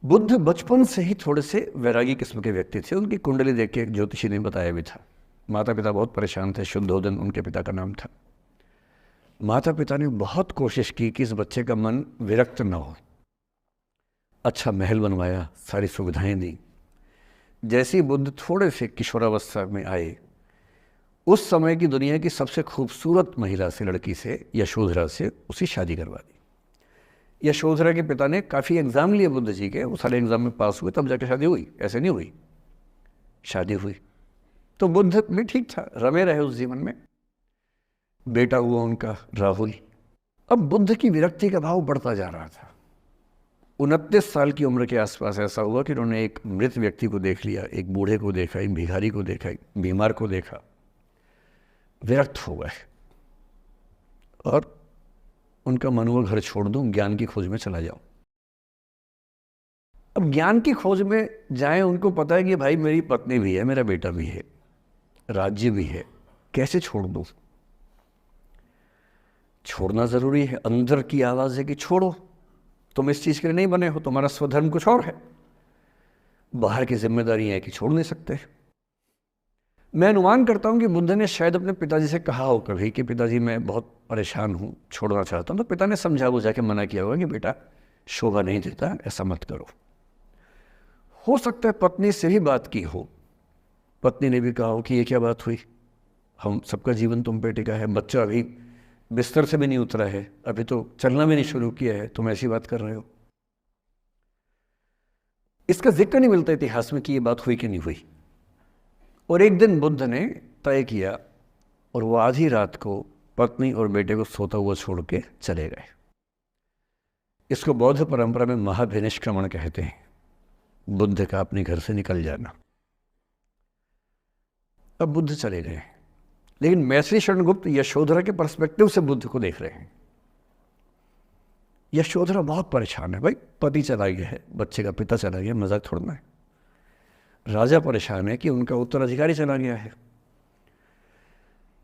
बुद्ध बचपन से ही थोड़े से वैरागी किस्म के व्यक्ति थे। उनकी कुंडली देख के एक ज्योतिषी ने बताया भी था। माता पिता बहुत परेशान थे। शुद्धोदन उनके पिता का नाम था। माता पिता ने बहुत कोशिश की कि इस बच्चे का मन विरक्त न हो। अच्छा महल बनवाया, सारी सुविधाएं दी। जैसे ही बुद्ध थोड़े से किशोरावस्था में आए, उस समय की दुनिया की सबसे खूबसूरत महिला से, लड़की से, यशोधरा से उसकी शादी करवा दी। यशोधरा के पिता ने काफ़ी एग्ज़ाम लिए बुद्ध जी के, वो सारे एग्ज़ाम में पास हुए, तब जाके शादी हुई। ऐसे नहीं हुई, शादी हुई। तो बुद्ध भी ठीक था, रमे रहे उस जीवन में। बेटा हुआ उनका राहुल। अब बुद्ध की विरक्ति का भाव बढ़ता जा रहा था। 29 साल की उम्र के आसपास ऐसा हुआ कि उन्होंने एक मृत व्यक्ति को देख लिया, एक बूढ़े को देखा, एक भिखारी को देखा, एक बीमार को देखा। विरक्त हो गए और उनका मन हुआ घर छोड़ दूं, ज्ञान की खोज में चला जाऊं। अब ज्ञान की खोज में जाएं, उनको पता है कि भाई मेरी पत्नी भी है, मेरा बेटा भी है, राज्य भी है, कैसे छोड़ दूं? छोड़ना जरूरी है। अंदर की आवाज है कि छोड़ो, तुम इस चीज के लिए नहीं बने हो, तुम्हारा स्वधर्म कुछ और है। बाहर की जिम्मेदारी है कि छोड़ नहीं सकते। मैं अनुमान करता हूं कि बुद्ध ने शायद अपने पिताजी से कहा हो कभी कि पिताजी मैं बहुत परेशान हूं, छोड़ना चाहता हूं। तो पिता ने समझा बुझा के मना किया होगा कि बेटा शोभा नहीं देता, ऐसा मत करो। हो सकता है पत्नी से भी बात की हो, पत्नी ने भी कहा हो कि ये क्या बात हुई, हम सबका जीवन तुम पे टिका है, बच्चा अभी बिस्तर से भी नहीं उतरा है, अभी तो चलना भी नहीं शुरू किया है, तुम ऐसी बात कर रहे हो। इसका जिक्र नहीं मिलता इतिहास में कि ये बात हुई कि नहीं हुई। और एक दिन बुद्ध ने तय किया और वो आधी रात को पत्नी और बेटे को सोता हुआ छोड़ के चले गए। इसको बौद्ध परंपरा में महाभिनिष्क्रमण कहते हैं, बुद्ध का अपने घर से निकल जाना। अब बुद्ध चले गए, लेकिन मैत्री शरण गुप्त यशोधरा के पर्सपेक्टिव से बुद्ध को देख रहे हैं। यशोधरा बहुत परेशान है, भाई पति चला गया है, बच्चे का पिता चला गया, मजाक छोड़ना है। राजा परेशान है कि उनका उत्तराधिकारी चला गया है।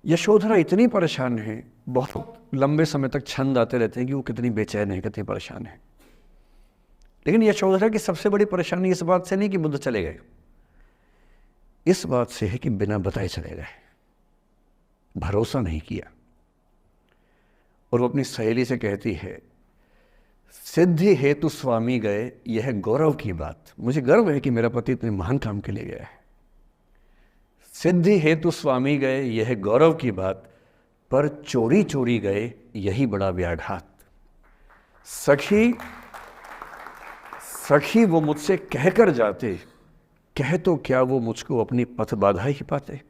यशोधरा इतनी परेशान है, बहुत लंबे समय तक छंद आते रहते हैं कि वो कितनी बेचैन है, कितनी परेशान है। लेकिन यशोधरा की सबसे बड़ी परेशानी इस बात से नहीं कि बुद्ध चले गए, इस बात से है कि बिना बताए चले गए, भरोसा नहीं किया। और वो अपनी सहेली से कहती है, सिद्धि हेतु स्वामी गए, यह गौरव की बात। मुझे गर्व है कि मेरा पति इतने महान काम के लिए गया है। सिद्धि हेतु स्वामी गए, यह गौरव की बात, पर चोरी चोरी गए, यही बड़ा व्याघात। सखी सखी वो मुझसे कहकर जाते, कह तो क्या वो मुझको अपनी पथ बाधा ही पाते,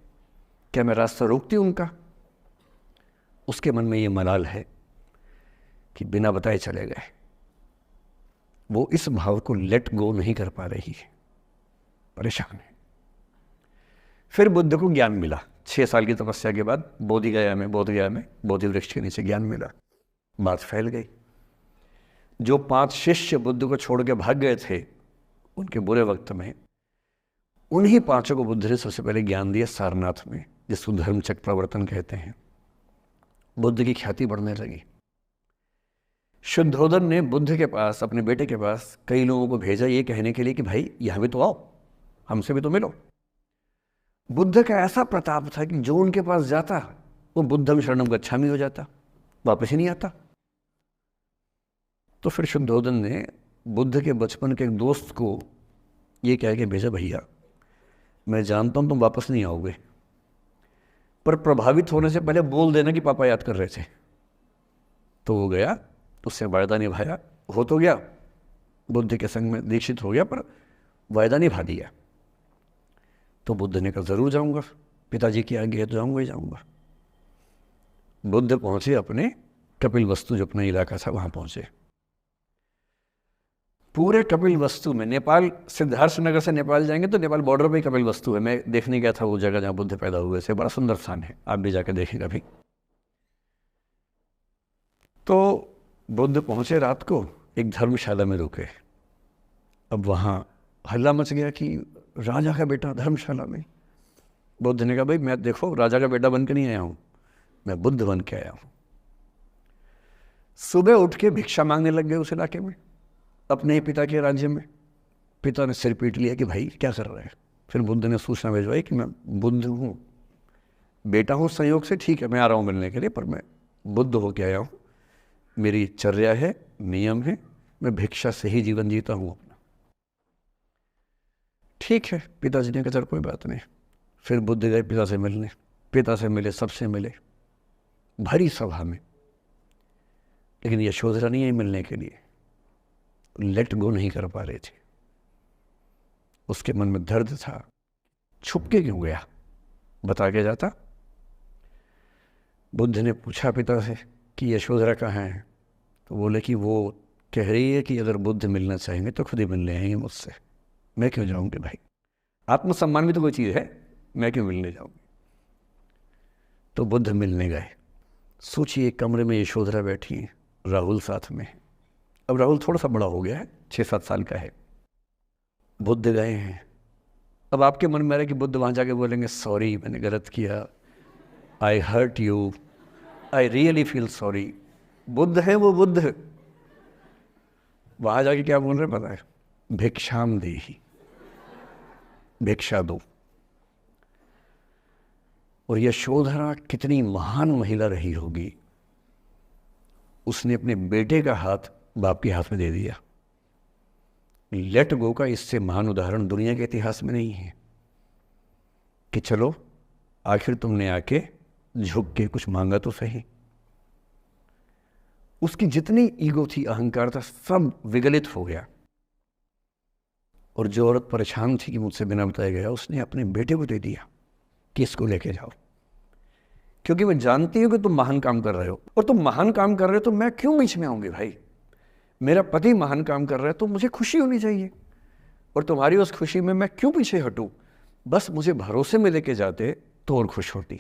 क्या मैं रास्ता रोकती उनका? उसके मन में ये मलाल है कि बिना बताए चले गए। वो इस भाव को लेट गो नहीं कर पा रही है, परेशान है। फिर बुद्ध को ज्ञान मिला 6 साल की तपस्या के बाद, बोधगया में बोधि वृक्ष के नीचे ज्ञान मिला। बात फैल गई। जो 5 शिष्य बुद्ध को छोड़ के भाग गए थे उनके बुरे वक्त में, उन्हीं 5 को बुद्ध ने सबसे पहले ज्ञान दिया सारनाथ में, जिसको धर्मचक्र प्रवर्तन कहते हैं। बुद्ध की ख्याति बढ़ने लगी। शुद्धोदन ने बुद्ध के पास, अपने बेटे के पास कई लोगों को भेजा ये कहने के लिए कि भाई यहां भी तो आओ, हमसे भी तो मिलो। बुद्ध का ऐसा प्रताप था कि जो उनके पास जाता वो बुद्धम शरणम गच्छामि हो जाता, वापस ही नहीं आता। तो फिर शुद्धोदन ने बुद्ध के बचपन के एक दोस्त को ये कह के भेजा, भैया मैं जानता हूं तुम वापस नहीं आओगे, पर प्रभावित होने से पहले बोल देना कि पापा याद कर रहे थे। तो वो गया, उससे वायदा निभाया, हो तो गया, बुद्ध के संग में दीक्षित हो गया, पर वायदा निभा दिया। तो बुद्ध ने कहा जरूर जाऊंगा, पिताजी की आज्ञा है तो जाऊंगा ही जाऊंगा। बुद्ध पहुंचे अपने कपिलवस्तु, जो अपना इलाका था, वहां पहुंचे। पूरे कपिलवस्तु में, नेपाल सिद्धार्थनगर से नेपाल जाएंगे तो नेपाल बॉर्डर पे ही कपिलवस्तु है। मैं देखने गया था वो जगह जहां बुद्ध पैदा हुए थे, बड़ा सुंदर स्थान है, आप भी जाकर देखें कभी। तो बुद्ध पहुंचे रात को, एक धर्मशाला में रुके। अब वहां हल्ला मच गया कि राजा का बेटा धर्मशाला में। बुद्ध ने कहा भाई मैं देखो राजा का बेटा बन के नहीं आया हूं, मैं बुद्ध बन के आया हूं। सुबह उठ के भिक्षा मांगने लग गए उस इलाके में, अपने ही पिता के राज्य में। पिता ने सिर पीट लिया कि भाई क्या कर रहे हैं। फिर बुद्ध ने सूचना भिजवाई कि मैं बुद्ध हूँ, बेटा हूँ संयोग से, ठीक है मैं आ रहा हूँ मिलने के लिए, पर मैं बुद्ध होके आया हूँ, मेरी चर्या है, नियम है, मैं भिक्षा से ही जीवन जीता हूँ अपना। ठीक है, पिताजी ने कहा चल कोई बात नहीं। फिर बुद्ध गए पिता से मिलने, पिता से मिले, सबसे मिले भरी सभा में, लेकिन यशोधरा नहीं आई मिलने के लिए, लेट गो नहीं कर पा रहे थे। उसके मन में दर्द था, छुप के क्यों गया, बता के जाता। बुद्ध ने पूछा पिता से कि यशोधरा कहाँ है, तो बोले कि वो कह रही है कि अगर बुद्ध मिलना चाहेंगे तो खुद ही मिलने आएंगे मुझसे, मैं क्यों जाऊंगी भाई, आत्मसम्मान भी तो कोई चीज़ है, मैं क्यों मिलने जाऊंगी। तो बुद्ध मिलने गए। सोचिए कमरे में यशोधरा बैठी है, राहुल साथ में है। अब राहुल थोड़ा सा बड़ा हो गया है, 6-7 साल का है। बुद्ध गए हैं। अब आपके मन में आ रहा है कि बुद्ध वहाँ जाके बोलेंगे सॉरी मैंने गलत किया, I hurt you, I really feel sorry. बुद्ध है वो बुद्ध, वहाँ जाके क्या बोल रहे पता है, भिक्षाम देहि, भिक्षा दो। और यशोधरा कितनी महान महिला रही होगी, उसने अपने बेटे का हाथ बाप के हाथ में दे दिया। लेट गो का इससे महान उदाहरण दुनिया के इतिहास में नहीं है कि चलो आखिर तुमने आके झुक के कुछ मांगा तो सही। उसकी जितनी ईगो थी, अहंकार था, सब विगलित हो गया। और जो औरत परेशान थी कि मुझसे बिना बताए गया, उसने अपने बेटे को दे दिया कि इसको लेके जाओ, क्योंकि मैं जानती हूँ कि तुम महान काम कर रहे हो, और तुम महान काम कर रहे हो तो मैं क्यों बीच में आऊँगी भाई। मेरा पति महान काम कर रहा है तो मुझे खुशी होनी चाहिए, और तुम्हारी उस खुशी में मैं क्यों पीछे हटूँ। बस मुझे भरोसे में लेके जाते तो और खुश होती।